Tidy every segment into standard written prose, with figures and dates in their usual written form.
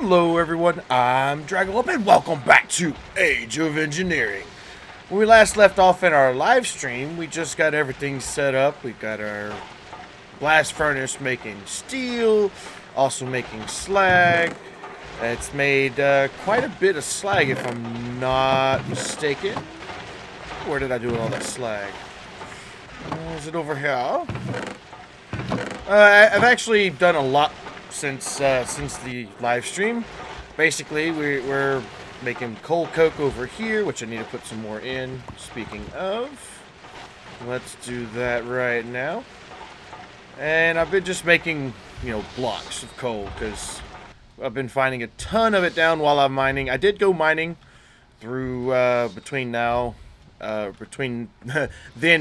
Hello everyone, I'm Dragon and welcome back to Age of Engineering. When we last left off in our live stream, we just got everything set up. We got our blast furnace making steel, also making slag. It's made quite a bit of slag if I'm not mistaken. Where did I do all that slag? Is it over here? I've actually done a lot since the live stream. Basically, we're making coal coke over here, which I need to put some more in. Speaking of, let's do that right now. And I've been just making, blocks of coal because I've been finding a ton of it down while I'm mining. I did go mining through between then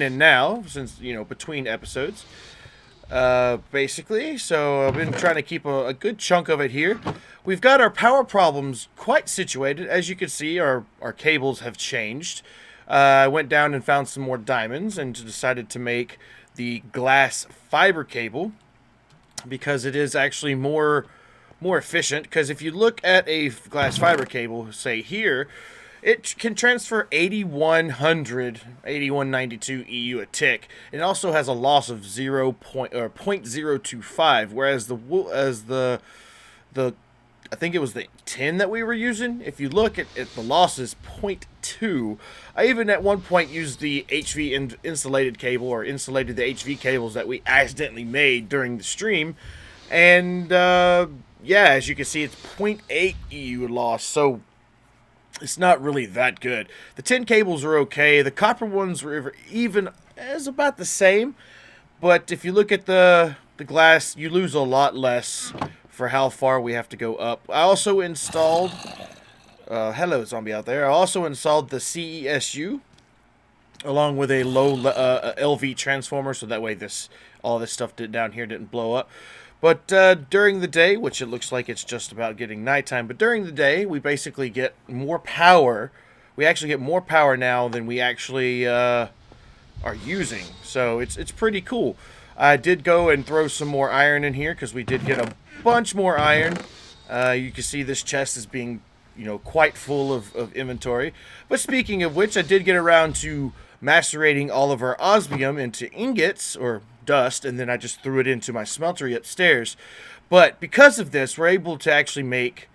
and now, since between episodes. Basically, so I've been trying to keep a good chunk of it here. We've got our power problems quite situated. As you can see, our cables have changed. I went down and found some more diamonds and decided to make the glass fiber cable because it is actually more efficient. Because if you look at a glass fiber cable, say here, it can transfer 8192 EU a tick. It also has a loss of 0.025, whereas the I think it was the tin that we were using. If you look at the loss is 0.2. I even at one point used the HV insulated cable, or insulated the HV cables that we accidentally made during the stream, and yeah, as you can see, it's 0.8 EU loss. So it's not really that good. The tin cables are okay. The copper ones were even as about the same. But if you look at the glass, you lose a lot less for how far we have to go up. I also installed... hello, zombie out there. I also installed the CESU along with a low LV transformer, so that way all this stuff down here didn't blow up. But during the day, which it looks like it's just about getting nighttime, but during the day, we basically get more power. We actually get more power now than we actually are using. So it's pretty cool. I did go and throw some more iron in here because we did get a bunch more iron. You can see this chest is being, quite full of inventory. But speaking of which, I did get around to macerating all of our osmium into ingots, or dust, and then I just threw it into my smeltery upstairs. But because of this, we're able to actually make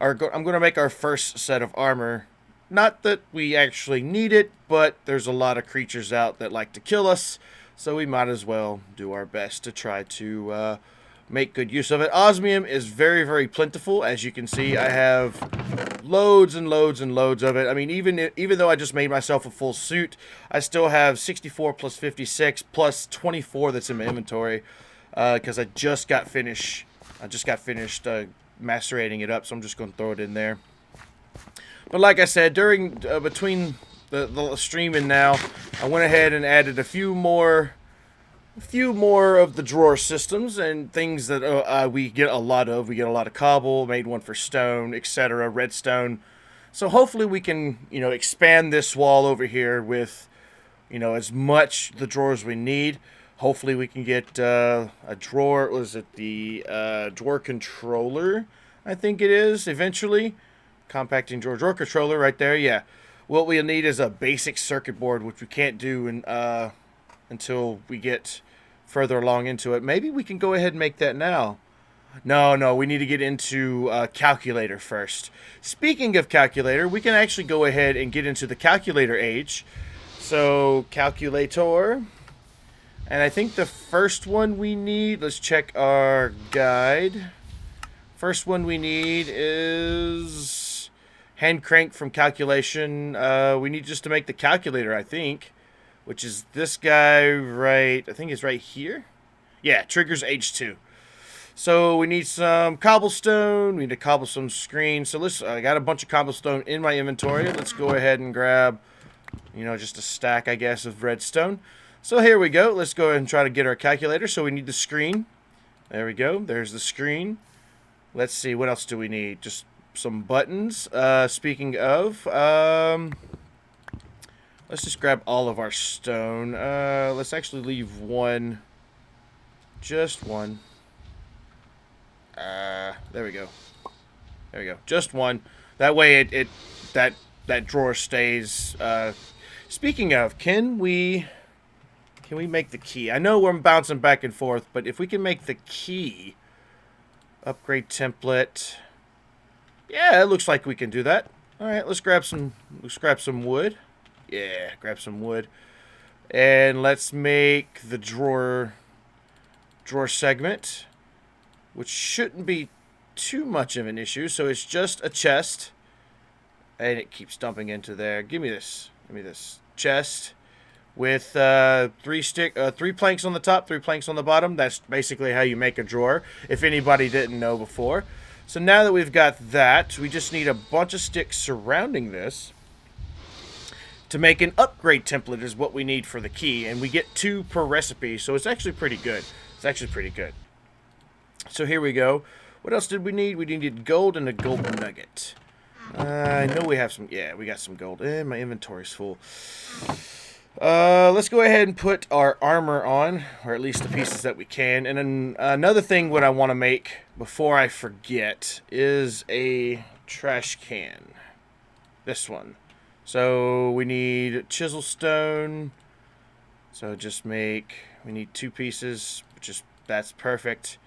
I'm going to make our first set of armor. Not that we actually need it, but there's a lot of creatures out that like to kill us, so we might as well do our best to try to make good use of it. Osmium is very, very plentiful. As you can see, I have loads and loads and loads of it. I mean, even though I just made myself a full suit, I still have 64 plus 56 plus 24 that's in my inventory because I just got finished macerating it up, so I'm just going to throw it in there. But like I said, during between the stream and now, I went ahead and added a few more of the drawer systems and things that we get a lot of. We get a lot of cobble, made one for stone, etc., redstone. So hopefully we can, expand this wall over here with, as much the drawers we need. Hopefully we can get a drawer. Was it the drawer controller? I think it is eventually. Compacting drawer controller right there. Yeah. What we'll need is a basic circuit board, which we can't do until we get further along into it. Maybe we can go ahead and make that now. No, we need to get into calculator first. Speaking of calculator, we can actually go ahead and get into the calculator age. So, calculator. And I think the first one we need, let's check our guide. First one we need is hand crank from calculation. We need just to make the calculator, I think. Which is this guy right, I think it's right here. Yeah, triggers H2. So we need some cobblestone. We need a cobblestone screen. So I got a bunch of cobblestone in my inventory. Let's go ahead and grab, just a stack, I guess, of redstone. So here we go. Let's go ahead and try to get our calculator. So we need the screen. There we go. There's the screen. Let's see, what else do we need? Just some buttons. Speaking of, let's just grab all of our stone. Let's actually leave one. Just one. There we go. There we go. Just one. That way that drawer stays. Speaking of, can we make the key? I know we're bouncing back and forth, but if we can make the key, upgrade template. Yeah, it looks like we can do that. All right, let's grab some wood. Yeah, grab some wood. And let's make the drawer segment, which shouldn't be too much of an issue. So it's just a chest, and it keeps dumping into there. Give me this chest with 3 planks on the top, 3 planks on the bottom. That's basically how you make a drawer, if anybody didn't know before. So now that we've got that, we just need a bunch of sticks surrounding this to make an upgrade template is what we need for the key, and we get 2 per recipe, so it's actually pretty good. So here we go. What else did we need? We needed gold and a gold nugget. I know we have some. Yeah, we got some gold. My inventory's full. Let's go ahead and put our armor on, or at least the pieces that we can. And then another thing what I want to make before I forget is a trash can. This one. So we need chisel stone. So we need 2 pieces, that's perfect.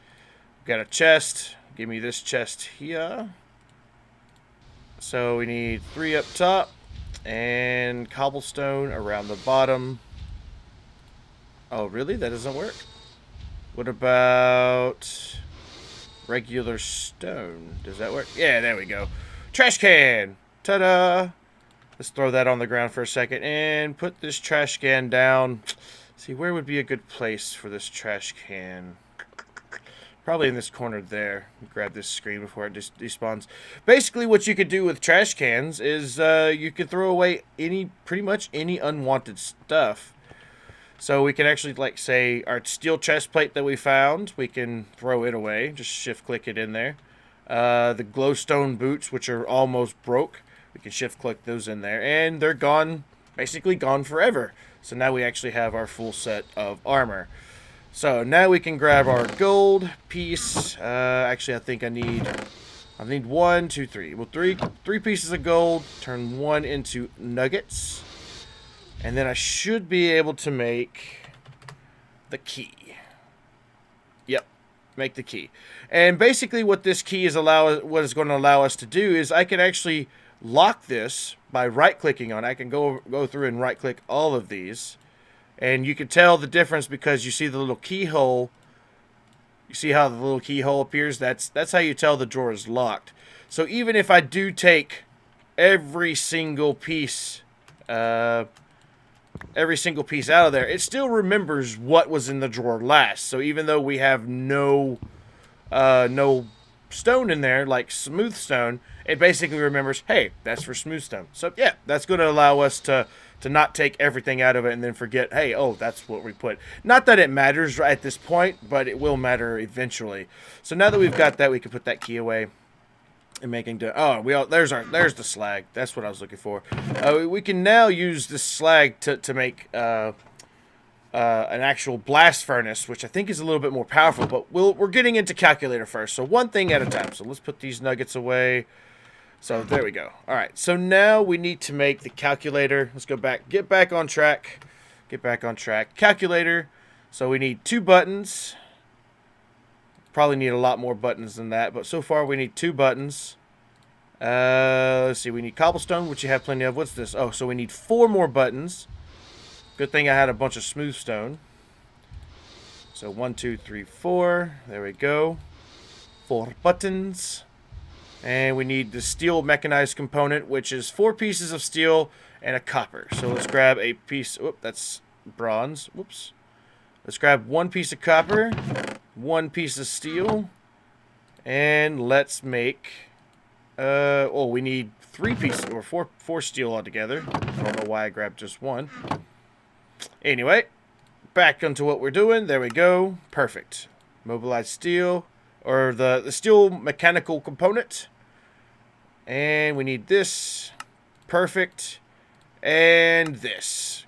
We've got a chest. Give me this chest here. So we need 3 up top and cobblestone around the bottom. Oh, really? That doesn't work? What about regular stone? Does that work? Yeah, there we go. Trash can! Ta-da! Let's throw that on the ground for a second and put this trash can down. See, where would be a good place for this trash can? Probably in this corner there. Grab this screen before it despawns. Basically, what you could do with trash cans is you could throw away pretty much any unwanted stuff. So we can actually, like, say, our steel chest plate that we found, we can throw it away. Just shift-click it in there. The glowstone boots, which are almost broke, we can shift-click those in there. And they're gone, basically gone forever. So now we actually have our full set of armor. So now we can grab our gold piece. Actually, I think I need 1, 2, 3. Well, three pieces of gold. Turn 1 into nuggets, and then I should be able to make the key. Yep, make the key. And basically, what this key is what is going to allow us to do is I can actually lock this by right-clicking on it. I can go through and right-click all of these. And you can tell the difference because you see the little keyhole. You see how the little keyhole appears? That's how you tell the drawer is locked. So even if I do take every single piece out of there, it still remembers what was in the drawer last. So even though we have no stone in there, like smooth stone, it basically remembers, hey, that's for smooth stone. So yeah, that's going to allow us to not take everything out of it and then forget, hey, oh, that's what we put. Not that it matters right at this point, but it will matter eventually. So now that we've got that, we can put that key away and there's the slag. That's what I was looking for. We can now use this slag to make an actual blast furnace, which I think is a little bit more powerful, but we're getting into calculator first. So one thing at a time. So let's put these nuggets away. So there we go. All right. So now we need to make the calculator. Let's go back. Get back on track. Calculator. So we need 2 buttons. Probably need a lot more buttons than that, but so far we need 2 buttons. Let's see. We need cobblestone, which you have plenty of. What's this? Oh, so we need 4 more buttons. Good thing I had a bunch of smooth stone. So 1, 2, 3, 4. There we go. 4 buttons. And we need the steel mechanized component, which is 4 pieces of steel and a copper. So let's grab a piece. Whoop, that's bronze. Whoops. Let's grab 1 piece of copper, 1 piece of steel, and let's make. We need 3 pieces or 4 steel altogether. I don't know why I grabbed just 1. Anyway, back onto what we're doing. There we go. Perfect. Mobilize steel. Or the steel mechanical component. And we need this. Perfect. And this.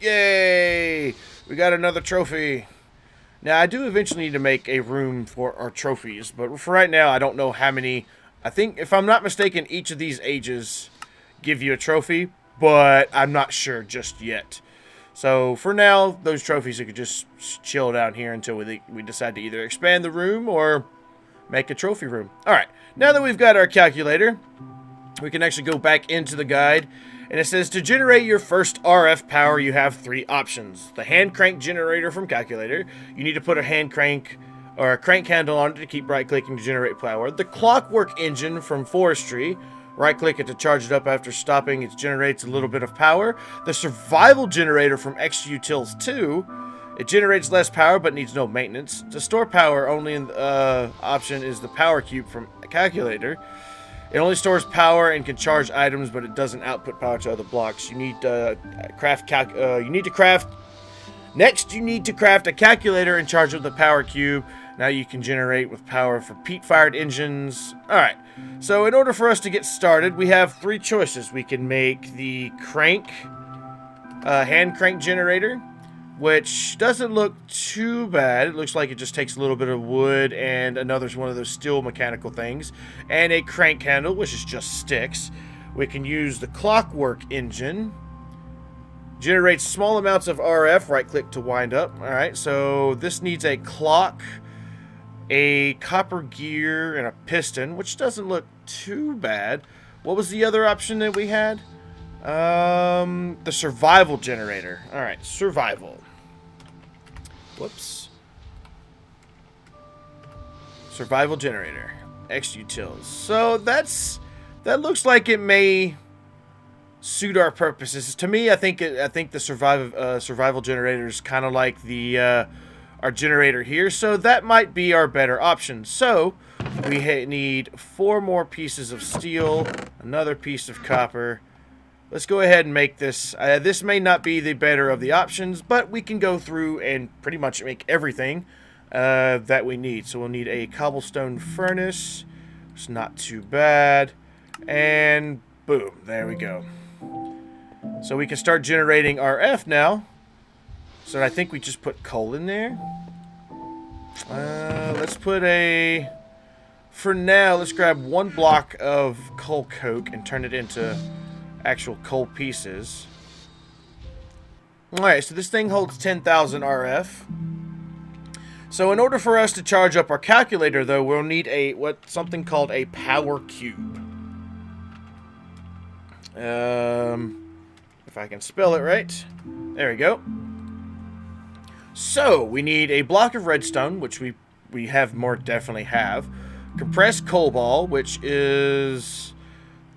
Yay! We got another trophy. Now, I do eventually need to make a room for our trophies. But for right now, I don't know how many I think, if I'm not mistaken, each of these ages give you a trophy, but I'm not sure just yet. So for now, those trophies you could just chill down here until we decide to either expand the room or make a trophy room. Alright, now that we've got our calculator, we can actually go back into the guide. And it says, to generate your first RF power, you have 3 options. The hand crank generator from calculator. You need to put a hand crank or a crank handle on it to keep right-clicking to generate power. The clockwork engine from forestry. Right-click it to charge it up after stopping. It generates a little bit of power. The survival generator from XUtils 2. It generates less power but needs no maintenance. To store power, only option is the power cube from a calculator. It only stores power and can charge items, but it doesn't output power to other blocks. You need to craft. Next, you need to craft a calculator and charge up the power cube. Now you can generate with power for peat-fired engines. All right. So in order for us to get started, we have 3 choices. We can make the hand crank generator, which doesn't look too bad. It looks like it just takes a little bit of wood and another one of those steel mechanical things, and a crank handle, which is just sticks. We can use the clockwork engine. Generates small amounts of RF. Right click to wind up. Alright, so this needs a clock, a copper gear, and a piston, which doesn't look too bad. What was the other option that we had? The survival generator. Alright, survival. Whoops. Survival generator. XUtils. So that looks like it may suit our purposes. To me, I think the survival generator is kind of like the our generator here, so that might be our better option. So we need 4 more pieces of steel, another piece of copper. Let's go ahead and make this. This may not be the better of the options, but we can go through and pretty much make everything that we need. So we'll need a cobblestone furnace. It's not too bad. And boom, there we go. So we can start generating RF now. So I think we just put coal in there. Let's put a... For now, let's grab 1 block of coal coke and turn it into actual coal pieces. Alright, so this thing holds 10,000 RF. So in order for us to charge up our calculator, though, we'll need something called a power cube. If I can spell it right. There we go. So we need a block of redstone, which we have more definitely have. Compressed coal ball, which is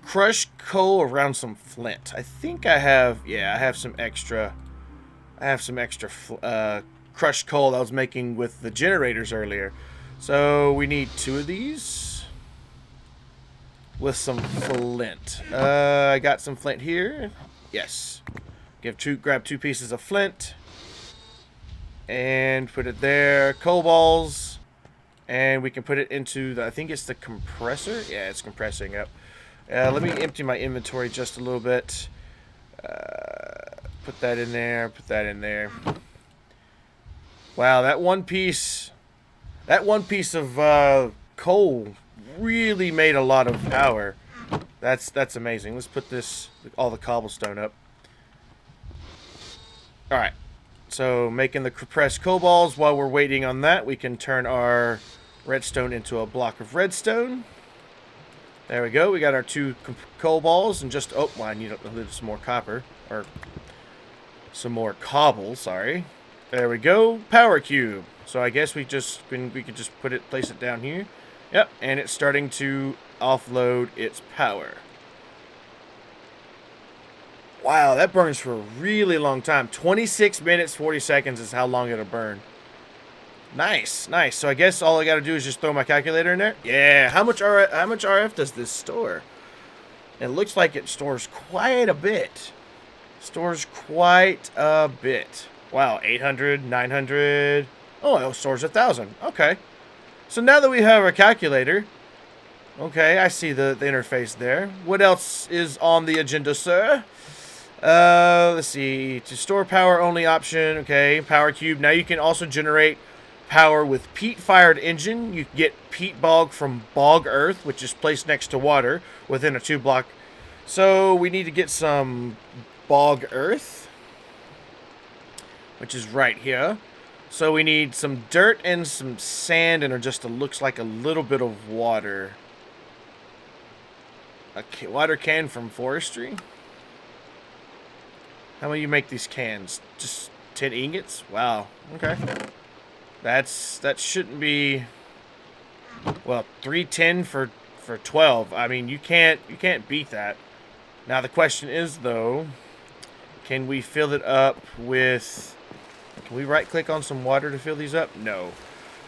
crushed coal around some flint. I think I have, yeah, I have some extra crushed coal that I was making with the generators earlier. So we need 2 of these with some flint. I got some flint here. Yes. Grab 2 pieces of flint and put it there. Coal balls, and we can put it into the, I think it's the compressor. Yeah, it's compressing up. Let me empty my inventory just a little bit. Put that in there. Put that in there. Wow, that one piece of coal really made a lot of power. That's amazing. Let's put all the cobblestone up. All right. So making the compressed coal balls. While we're waiting on that, we can turn our redstone into a block of redstone. There we go. We got our 2 coal balls and just, oh, well, I need some more copper, or some more cobble, sorry. There we go. Power cube. So I guess we could just place it down here. Yep, and it's starting to offload its power. Wow, that burns for a really long time. 26 minutes, 40 seconds is how long it'll burn. Nice, nice. So I guess all I gotta do is just throw my calculator in there. Yeah, how much RF does this store? It looks like it stores quite a bit. Stores quite a bit. Wow, 800, 900. Oh, it stores 1,000. Okay. So now that we have our calculator, okay, I see the interface there. What else is on the agenda, sir? Let's see. To store power only option. Okay, power cube. Now you can also generate power with peat-fired engine. You can get peat bog from Bog Earth, which is placed next to water within a 2-block. So we need to get some Bog Earth, which is right here. So we need some dirt and some sand, and just looks like a little bit of water. A water can from forestry. How many you make these cans? Just 10 ingots? Wow. Okay. That shouldn't be. Well, 310 for 12. I mean, you can't beat that. Now the question is though, can we fill it up with? Can we right click on some water to fill these up? No.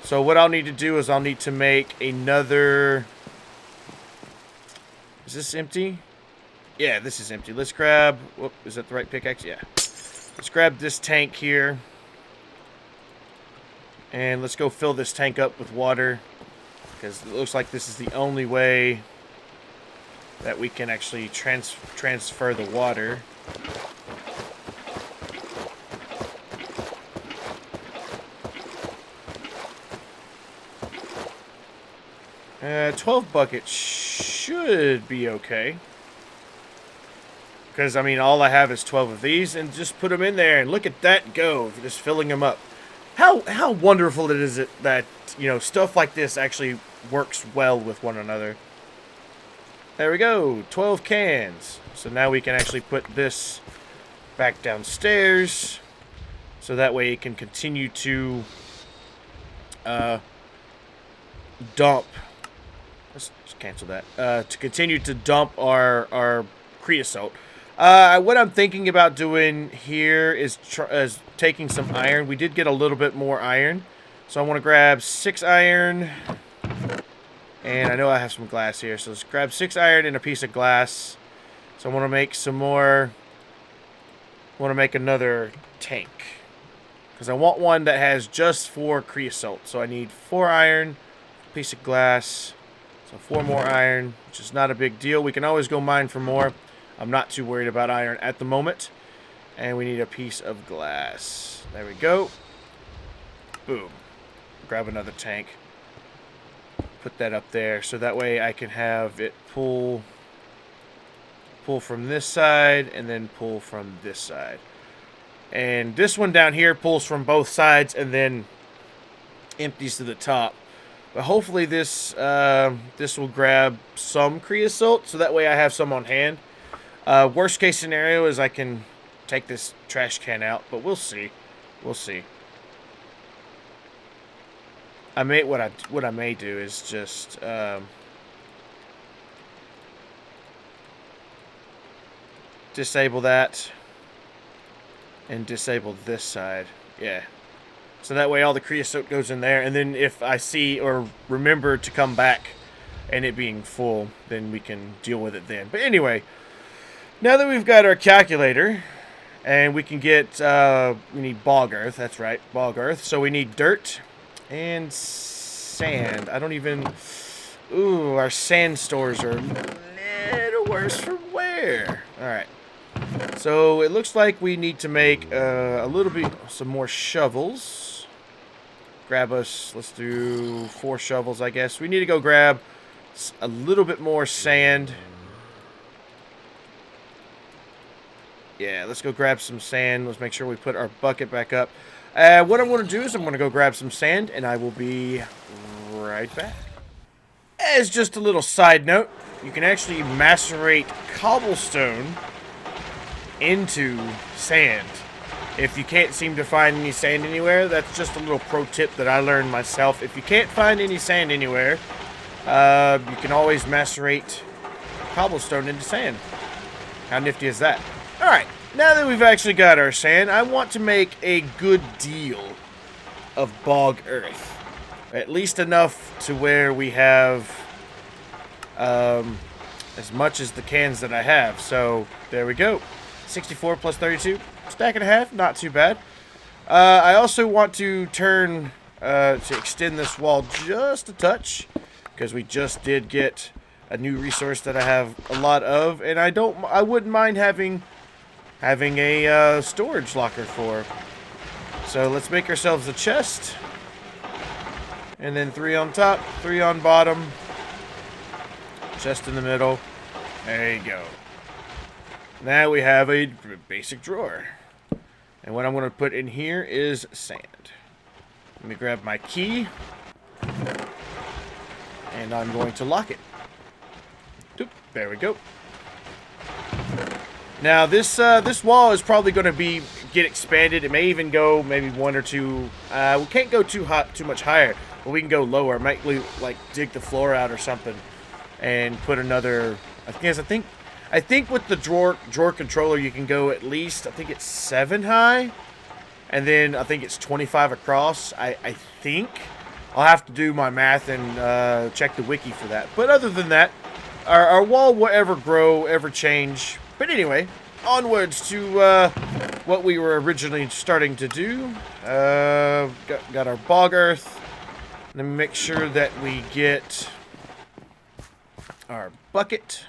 So what I'll need to do is I'll need to make another. Is this empty? Yeah, this is empty. Let's grab. Whoop, is that the right pickaxe? Yeah. Let's grab this tank here. And let's go fill this tank up with water. Because it looks like this is the only way that we can actually transfer the water. 12 buckets should be okay. Because, I mean, all I have is 12 of these, and just put them in there, and look at that go, just filling them up. How wonderful it is that, you know, stuff like this actually works well with one another. There we go, 12 cans. So now we can actually put this back downstairs, so that way it can continue to dump. Let's cancel that. To continue to dump our creosote. What I'm thinking about doing here is taking some iron. We did get a little bit more iron, so I want to grab 6 iron. And I know I have some glass here, so let's grab 6 iron and a piece of glass. So I want to make some more. I want to make another tank, because I want one that has just 4 creosote. So I need 4 iron, a piece of glass. So 4 more iron, which is not a big deal. We can always go mine for more. I'm not too worried about iron at the moment. And we need a piece of glass. There we go. Boom. Grab another tank. Put that up there, so that way I can have it pull from this side and then pull from this side. And this one down here pulls from both sides and then empties to the top. But hopefully this will grab some creosote, so that way I have some on hand. Worst case scenario is I can take this trash can out, but we'll see. We'll see. What I may do is just disable that and disable this side. Yeah. So that way all the creosote goes in there, and then if I see or remember to come back and it being full, then we can deal with it then. But anyway, now that we've got our calculator, and we can get, we need Bog Earth, that's right, Bog Earth. So we need dirt and sand. I don't even, ooh, our sand stores are a little worse for wear. Alright. So it looks like we need to make a little bit, some more shovels. Grab us, let's do 4 shovels, I guess. We need to go grab a little bit more sand. Yeah, let's go grab some sand. Let's make sure we put our bucket back up. What I'm going to do is I'm going to go grab some sand, and I will be right back. As just a little side note, you can actually macerate cobblestone into sand. If you can't seem to find any sand anywhere, that's just a little pro tip that I learned myself. If you can't find any sand anywhere, you can always macerate cobblestone into sand. How nifty is that? Alright, now that we've actually got our sand, I want to make a good deal of Bog Earth. At least enough to where we have as much as the cans that I have. So, there we go. 64 plus 32. Stack and a half, not too bad. I also want to to extend this wall just a touch, because we just did get a new resource that I have a lot of, and I wouldn't mind having a storage locker for. So let's make ourselves a chest. And then 3 on top, 3 on bottom. Chest in the middle. There you go. Now we have a basic drawer. And what I'm going to put in here is sand. Let me grab my key. And I'm going to lock it. Oop, there we go. Now this wall is probably going to get expanded. It may even go maybe 1 or 2. We can't go too much higher, but we can go lower. I might like dig the floor out or something, and put another. I think with the drawer controller you can go at least, I think it's 7 high, and then I think it's 25 across. I think I'll have to do my math and check the wiki for that. But other than that, our wall will ever grow, ever change. But anyway, onwards to what we were originally starting to do. Got our Bog Earth. Let me make sure that we get our bucket.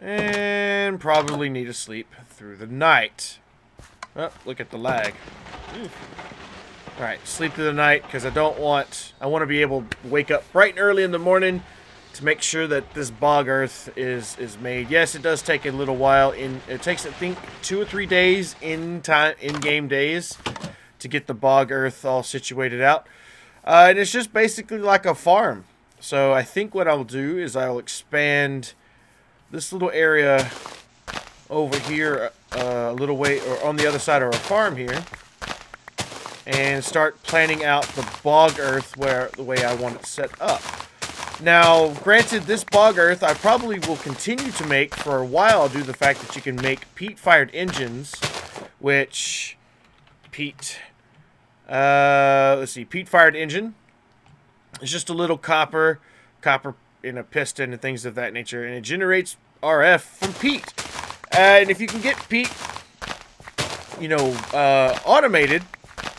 And probably need to sleep through the night. Oh, look at the lag. Alright, sleep through the night because I want to be able to wake up bright and early in the morning to make sure that this Bog Earth is made. Yes, it does take a little while. It takes, I think, 2 or 3 days in-game days to get the Bog Earth all situated out. And it's just basically like a farm. So I think what I'll do is I'll expand this little area over here a little way, or on the other side of our farm here, and start planning out the Bog Earth the way I want it set up. Now, granted, this Bog Earth I probably will continue to make for a while due to the fact that you can make peat-fired engines, which peat-fired engine is just a little copper in a piston and things of that nature, and it generates RF from peat. And if you can get peat, automated,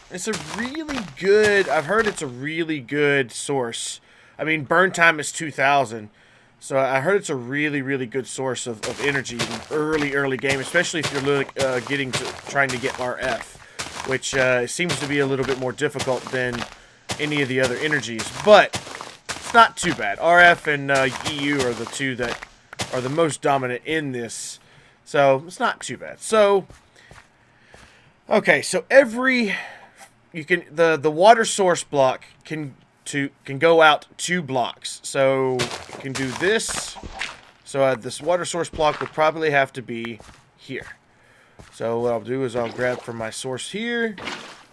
it's a really good. I've heard it's a really good source. I mean, burn time is 2,000. So I heard it's a really, really good source of energy in early game, especially if you're trying to get RF, which seems to be a little bit more difficult than any of the other energies. But it's not too bad. RF and EU are the two that are the most dominant in this. So it's not too bad. So, okay, so the water source block can go out 2 blocks. So you can do this. So this water source block would probably have to be here. So what I'll do is I'll grab from my source here,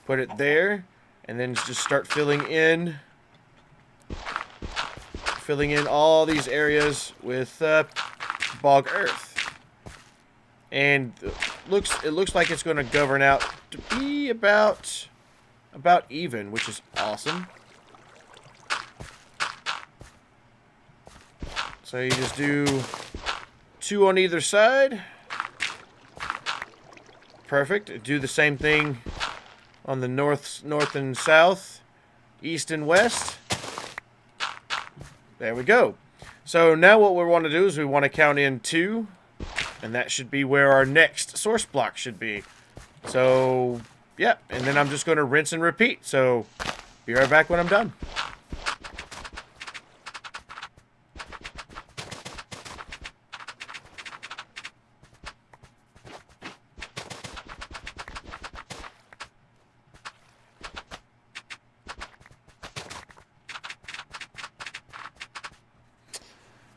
put it there, and then just start filling in all these areas with Bog Earth. And it looks like it's going to govern out to be about even, which is awesome. So you just do 2 on either side. Perfect. Do the same thing on the north and south, east and west. There we go. So now what we want to do is we want to count in 2, and that should be where our next source block should be. So, yeah, and then I'm just going to rinse and repeat. So, be right back when I'm done.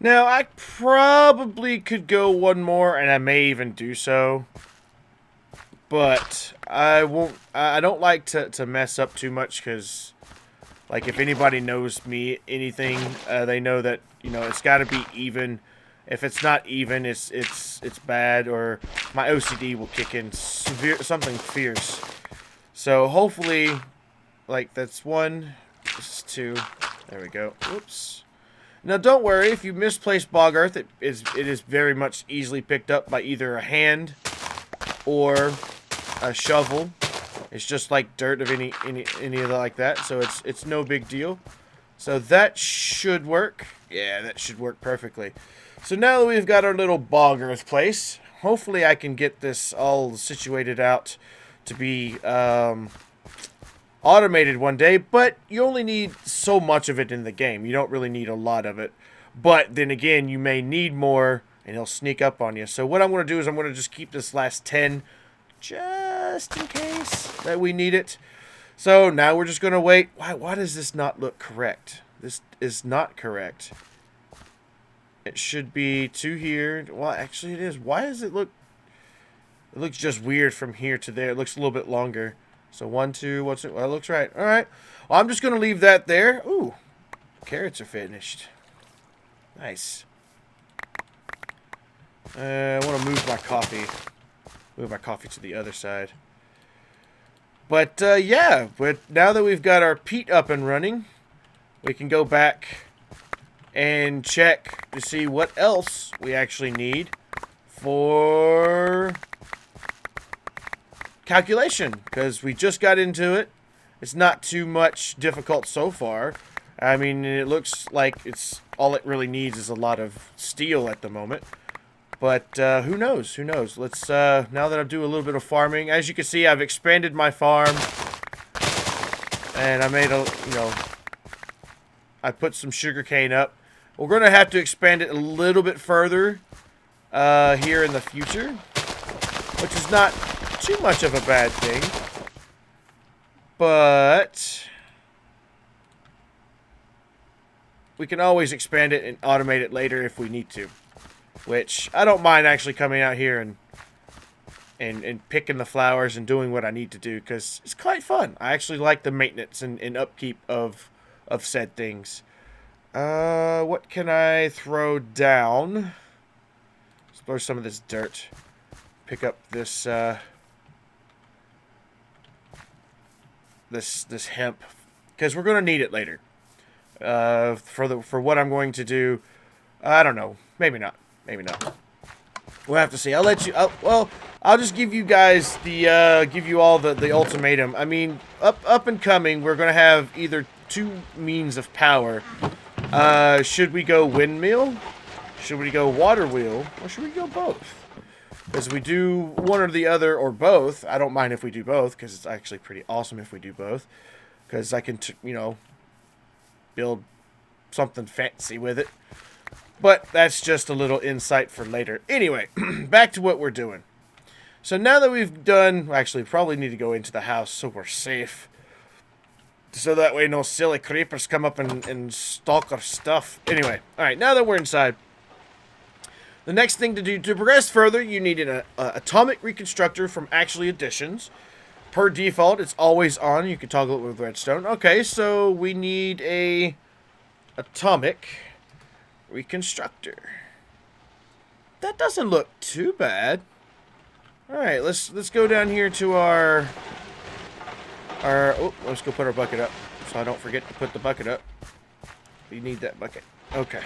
Now, I probably could go 1 more, and I may even do so. But I won't. I don't like to mess up too much because, like, if anybody knows me anything, they know that it's got to be even. If it's not even, it's bad, or my OCD will kick in something fierce. So hopefully, like, that's 1. This is 2. There we go. Oops. Now, don't worry, if you misplace Bog Earth, it is very much easily picked up by either a hand or a shovel. It's just like dirt of any of like that, so it's no big deal. So that should work. Yeah, that should work perfectly. So now that we've got our little Bog Earth place, hopefully I can get this all situated out to be automated one day, but you only need so much of it in the game. You don't really need a lot of it. But then again, you may need more, and he'll sneak up on you. So what I'm going to do is I'm going to just keep this last 10 just in case that we need it. So now we're just going to wait. Why does this not look correct? This is not correct. It should be 2 here. Well, actually it is. Why does it look... It looks just weird from here to there. It looks a little bit longer. So 1, 2, what's it? Well, it looks right. All right. Well, I'm just going to leave that there. Ooh, carrots are finished. Nice. I want to move my coffee. Move my coffee to the other side. But, yeah. But now that we've got our peat up and running, we can go back and check to see what else we actually need for calculation. Because we just got into it. It's not too much difficult so far. I mean, it looks like it's all it really needs is a lot of steel at the moment. But who knows? Who knows? Let's now that I do a little bit of farming, as you can see, I've expanded my farm, and I made a I put some sugarcane up. We're going to have to expand it a little bit further here in the future, which is not too much of a bad thing. But we can always expand it and automate it later if we need to. Which, I don't mind actually coming out here and picking the flowers and doing what I need to do. Because it's quite fun. I actually like the maintenance and upkeep of said things. What can I throw down? Let's throw some of this dirt. Pick up this, this hemp. Because we're going to need it later. For what I'm going to do, I don't know. Maybe not. Maybe not. We'll have to see. I'll let you. I'll just give you guys the give you all the ultimatum. I mean, up and coming, we're gonna have either 2 means of power. Should we go windmill? Should we go water wheel? Or should we go both? Because we do one or the other or both. I don't mind if we do both because it's actually pretty awesome if we do both. Because I can, build something fancy with it. But that's just a little insight for later. Anyway, back to what we're doing. So now that we've done... Actually, probably need to go into the house so we're safe. So that way no silly creepers come up and stalk our stuff. Anyway, alright, now that we're inside. The next thing to do to progress further, you need an Atomic Reconstructor from Actually Additions. Per default, it's always on. You can toggle it with redstone. Okay, so we need a Atomic Reconstructor. That doesn't look too bad. Alright, let's go down here to our oh, let's go put our bucket up so I don't forget to put the bucket up. We need that bucket. Okay.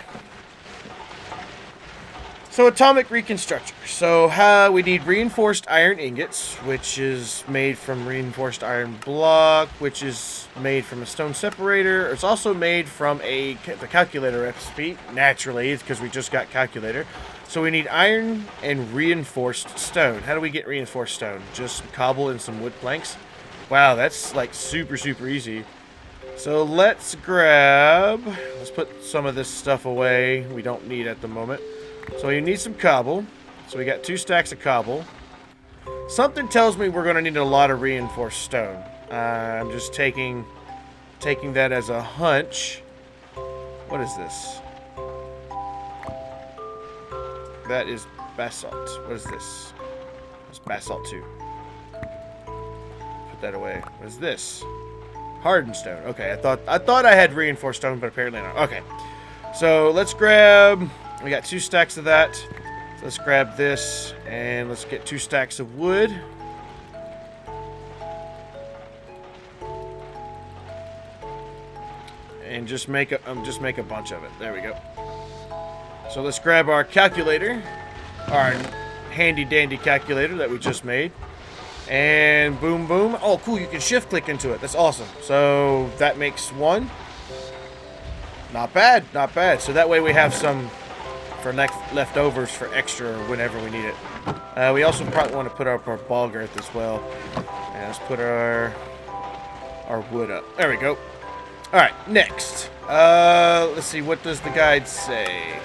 So Atomic Reconstructor. So we need reinforced iron ingots, which is made from reinforced iron block, which is made from a stone separator. It's also made from the calculator recipe. Naturally, it's because we just got calculator. So we need iron and reinforced stone. How do we get reinforced stone? Just cobble and some wood planks. Wow, that's like super easy. So let's put some of this stuff away we don't need at the moment. So you need some cobble. So we got 2 stacks of cobble. Something tells me we're going to need a lot of reinforced stone. I'm just taking that as a hunch. What is this? That is basalt. What is this? It's basalt too. Put that away. What is this? Hardened stone. Okay, I thought I had reinforced stone, but apparently not. Okay. So let's grab... We got 2 stacks of that. So let's grab this and let's get 2 stacks of wood. And just make a bunch of it. There we go. So let's grab our calculator, our handy dandy calculator that we just made. And boom boom. Oh cool, you can shift click into it. That's awesome. So that makes 1. Not bad, not bad. So that way we have some for leftovers for extra whenever we need it. We also probably want to put up our Bog Earth as well. And let's put our our wood up. There we go. Alright, next. Let's see, what does the guide say?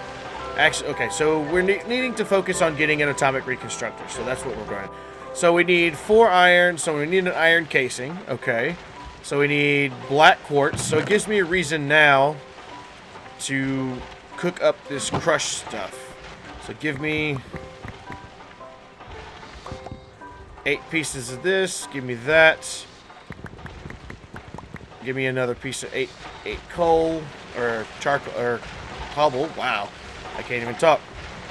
Actually, okay, so we're needing to focus on getting an atomic reconstructor, so that's what we're going. So we need 4 iron, so we need an iron casing, okay. So we need black quartz, so it gives me a reason now to cook up this crushed stuff. So give me 8 pieces of this, give me that. Give me another piece of 8 coal, or charcoal, or cobble, wow. I can't even talk.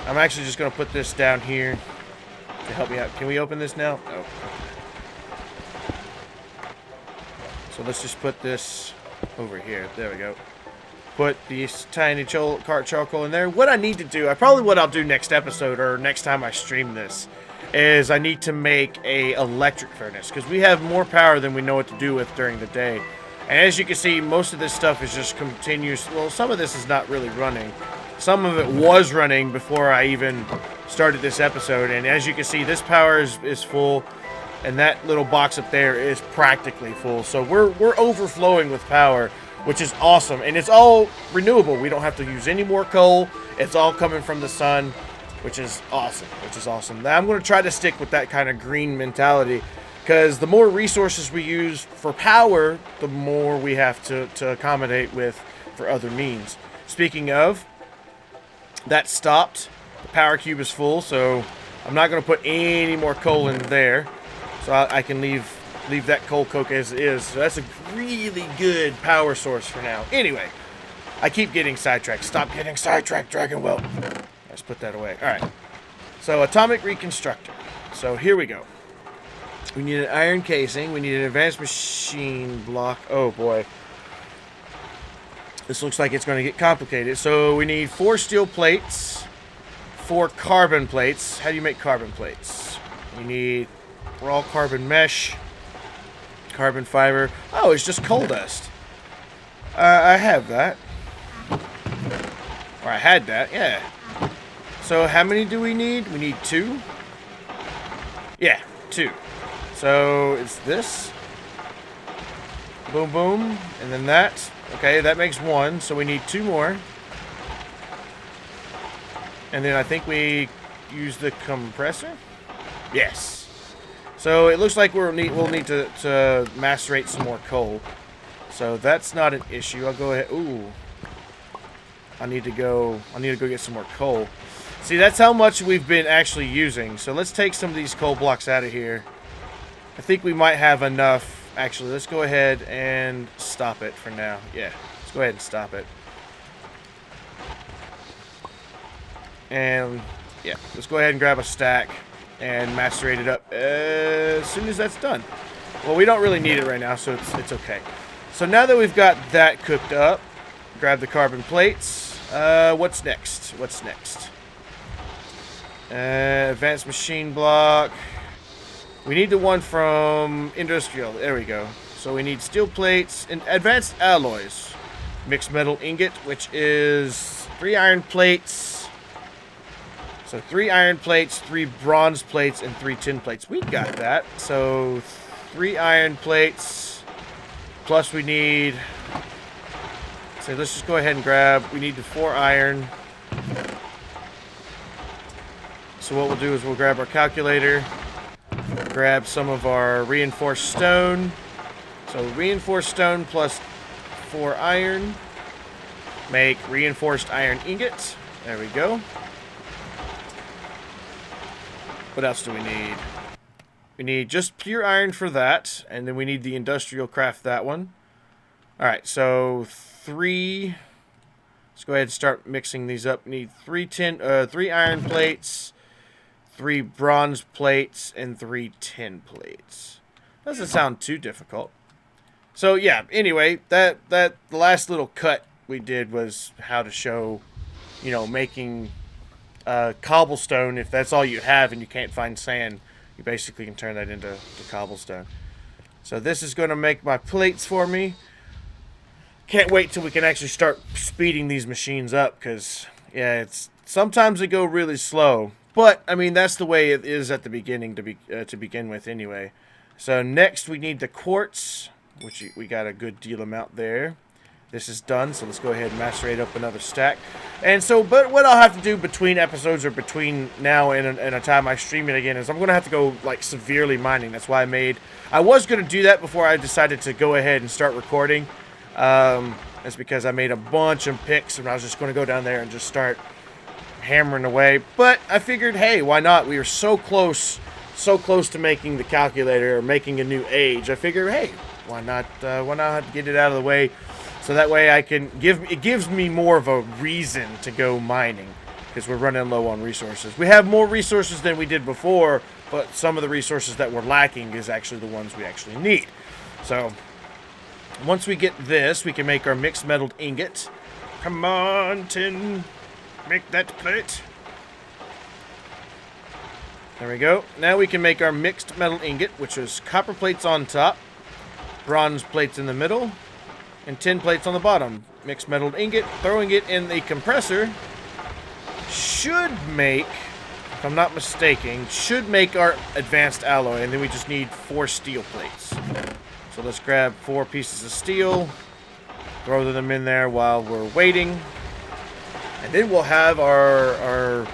I'm actually just going to put this down here to help me out. Can we open this now? No. So let's just put this over here. There we go. Put these tiny charcoal in there. What I need to do, probably what I'll do next episode or next time I stream this, is I need to make a electric furnace because we have more power than we know what to do with during the day. And as you can see, most of this stuff is just continuous. Well, some of this is not really running. Some of it was running before I even started this episode. And as you can see, this power is full. And that little box up there is practically full. So we're overflowing with power, which is awesome. And it's all renewable. We don't have to use any more coal. It's all coming from the sun, which is awesome. Now, I'm going to try to stick with that kind of green mentality. Because the more resources we use for power, the more we have to accommodate with for other means. Speaking of, that stopped. The power cube is full, so I'm not going to put any more coal in there. So I can leave that coal coke as is. So that's a really good power source for now. Anyway, I keep getting sidetracked. Stop getting sidetracked, Dragon Whelp. Let's put that away. All right. So Atomic Reconstructor. So here we go. We need an iron casing. We need an advanced machine block. Oh, boy. This looks like it's going to get complicated. So we need 4 steel plates, 4 carbon plates. How do you make carbon plates? You need raw carbon mesh, carbon fiber. Oh, it's just coal dust. I have that. Or I had that, yeah. So how many do we need? We need 2. Yeah, 2. So it's this. Boom, boom. And then that. Okay, that makes 1. So we need 2 more. And then I think we use the compressor. Yes. So it looks like we'll need to macerate some more coal. So that's not an issue. I'll go ahead. Ooh. I need to go get some more coal. See, that's how much we've been actually using. So let's take some of these coal blocks out of here. I think we might have enough. Actually, let's go ahead and stop it for now. Yeah, let's go ahead and stop it. And, yeah, let's go ahead and grab a stack and macerate it up as soon as that's done. Well, we don't really need it right now, so it's okay. So now that we've got that cooked up, grab the carbon plates. What's next? What's next? Advanced machine block. We need the one from industrial. There we go. So we need steel plates and advanced alloys. Mixed metal ingot, which is 3 iron plates. So 3 iron plates, 3 bronze plates, and 3 tin plates. We got that. So 3 iron plates. Plus we need... So let's just go ahead and grab... We need the 4 iron. So what we'll do is we'll grab our calculator. Grab some of our reinforced stone. So reinforced stone plus 4 iron. Make reinforced iron ingot. There we go. What else do we need? We need just pure iron for that. And then we need the industrial craft that one. Alright, so 3... Let's go ahead and start mixing these up. We need 3 iron plates, 3 bronze plates, and 3 tin plates. Doesn't sound too difficult. So yeah, anyway, the last little cut we did was how to show, you know, making cobblestone. If that's all you have and you can't find sand, you basically can turn that into cobblestone. So this is going to make my plates for me. Can't wait till we can actually start speeding these machines up, because yeah, sometimes they go really slow. But I mean, that's the way it is at the beginning to begin with anyway. So next we need the quartz. which we got a good deal amount there. This is done, so let's go ahead and macerate up another stack. And so, but what I'll have to do between episodes or between now and a time I stream it again is I'm going to have to go, like, severely mining. That's why I was going to do that before I decided to go ahead and start recording. That's because I made a bunch of picks, and I was just going to go down there and just start hammering away. But I figured, hey, why not? We were so close to making the calculator or making a new age. I figured, hey, why not get it out of the way? So that way it gives me more of a reason to go mining, because we're running low on resources. We have more resources than we did before, but some of the resources that we're lacking is actually the ones we actually need. So once we get this, we can make our mixed metal ingot. Come on, tin, make that plate. There we go. Now we can make our mixed metal ingot, which is copper plates on top, bronze plates in the middle, and tin plates on the bottom. Mixed metal ingot, throwing it in the compressor should make, if I'm not mistaken, should make our advanced alloy, and then we just need 4 steel plates. So let's grab 4 pieces of steel, throw them in there while we're waiting, and then we'll have our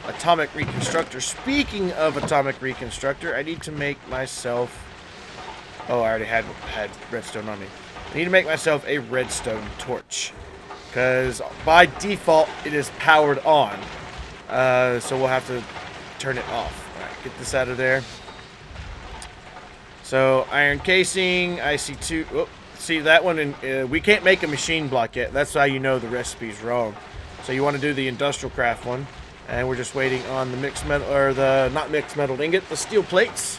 Atomic Reconstructor. Speaking of Atomic Reconstructor, I need to make myself, oh, I already had redstone on me. I need to make myself a redstone torch, because by default it is powered on, so we'll have to turn it off. All right, get this out of there. So iron casing, IC2. Oh, see that one? We can't make a machine block yet. That's how you know the recipe's wrong. So you want to do the industrial craft one, and we're just waiting on the mixed metal, or the not mixed metal ingot, the steel plates.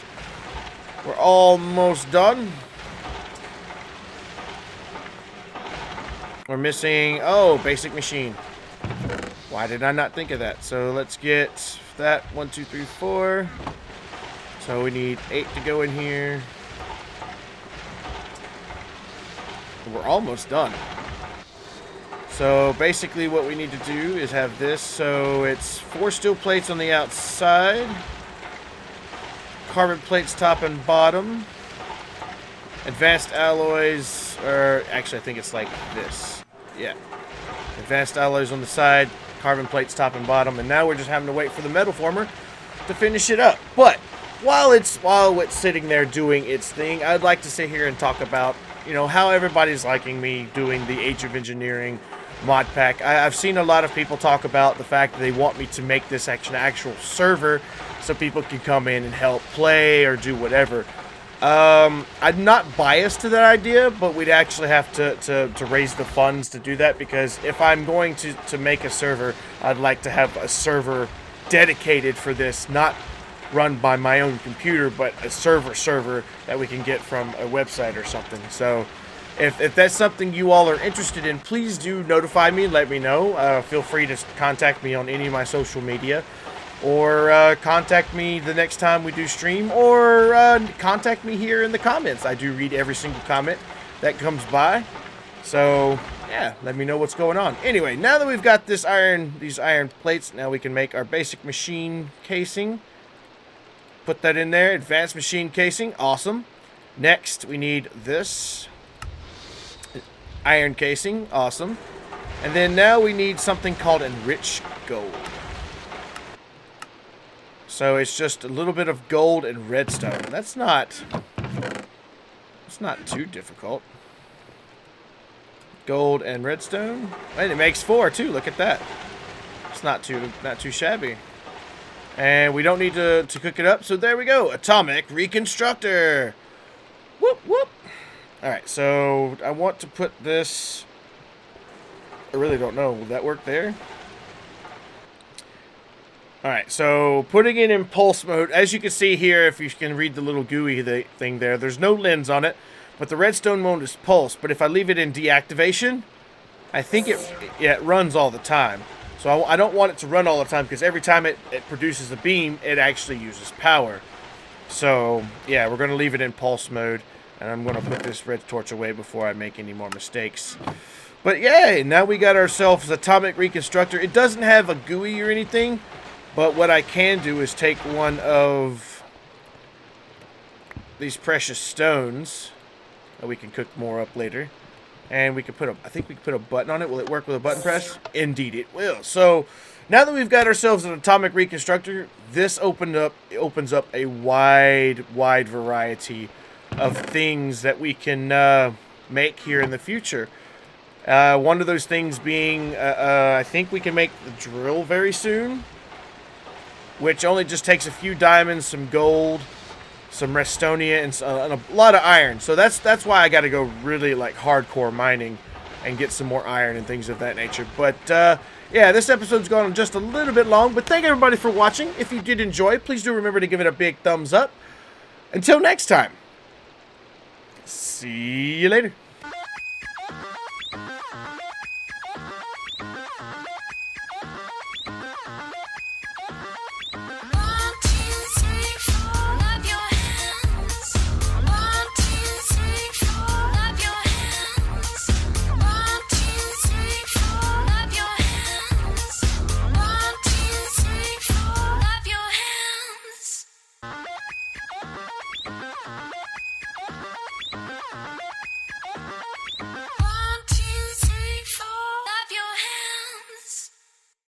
We're almost done. We're missing, oh, basic machine. Why did I not think of that? So let's get that, 1, 2, 3, 4. So we need 8 to go in here. We're almost done. So basically what we need to do is have this. So it's 4 steel plates on the outside, carbon plates top and bottom, advanced alloys, or actually I think it's like this. Yeah. Advanced alloys on the side, carbon plates top and bottom, and now we're just having to wait for the metal former to finish it up. But while it's sitting there doing its thing, I'd like to sit here and talk about, you know, how everybody's liking me doing the Age of Engineering mod pack. I've seen a lot of people talk about the fact that they want me to make this an actual server so people can come in and help play or do whatever. I'm not biased to that idea, but we'd actually have to raise the funds to do that, because if I'm going to make a server, I'd like to have a server dedicated for this, not run by my own computer, but a server that we can get from a website or something. So if that's something you all are interested in, please do notify me, let me know. Feel free to contact me on any of my social media, or contact me the next time we do stream, or contact me here in the comments. I do read every single comment that comes by. So yeah, let me know what's going on. Anyway, now that we've got these iron plates, now we can make our basic machine casing. Put that in there. Advanced machine casing. Awesome. Next, we need this iron casing. Awesome. And then now we need something called enriched gold. So it's just a little bit of gold and redstone. It's not too difficult. Gold and redstone. And it makes 4 too. Look at that. It's not too shabby. And we don't need to cook it up. So there we go. Atomic Reconstructor. Whoop, whoop. Alright, so I want to put this... I really don't know. Will that work there? Alright, so putting it in pulse mode. As you can see here, if you can read the little gooey thing there, there's no lens on it. But the redstone mode is pulse. But if I leave it in deactivation, I think it runs all the time. So I don't want it to run all the time, because every time it produces a beam, it actually uses power. So, yeah, we're going to leave it in pulse mode. And I'm going to put this red torch away before I make any more mistakes. But, yay! Now we got ourselves Atomic Reconstructor. It doesn't have a GUI or anything. But what I can do is take one of these precious stones. that we can cook more up later. And we could put I think we could put a button on it. Will it work with a button press? Indeed it will. So now that we've got ourselves an Atomic Reconstructor, this opens up a wide variety of things that we can make here in the future. One of those things being, I think we can make the drill very soon, which only just takes a few diamonds, some gold, some Restonia, and a lot of iron. So that's why I got to go really like hardcore mining and get some more iron and things of that nature. But yeah, this episode's gone just a little bit long, but thank everybody for watching. If you did enjoy, please do remember to give it a big thumbs up. Until next time, see you later.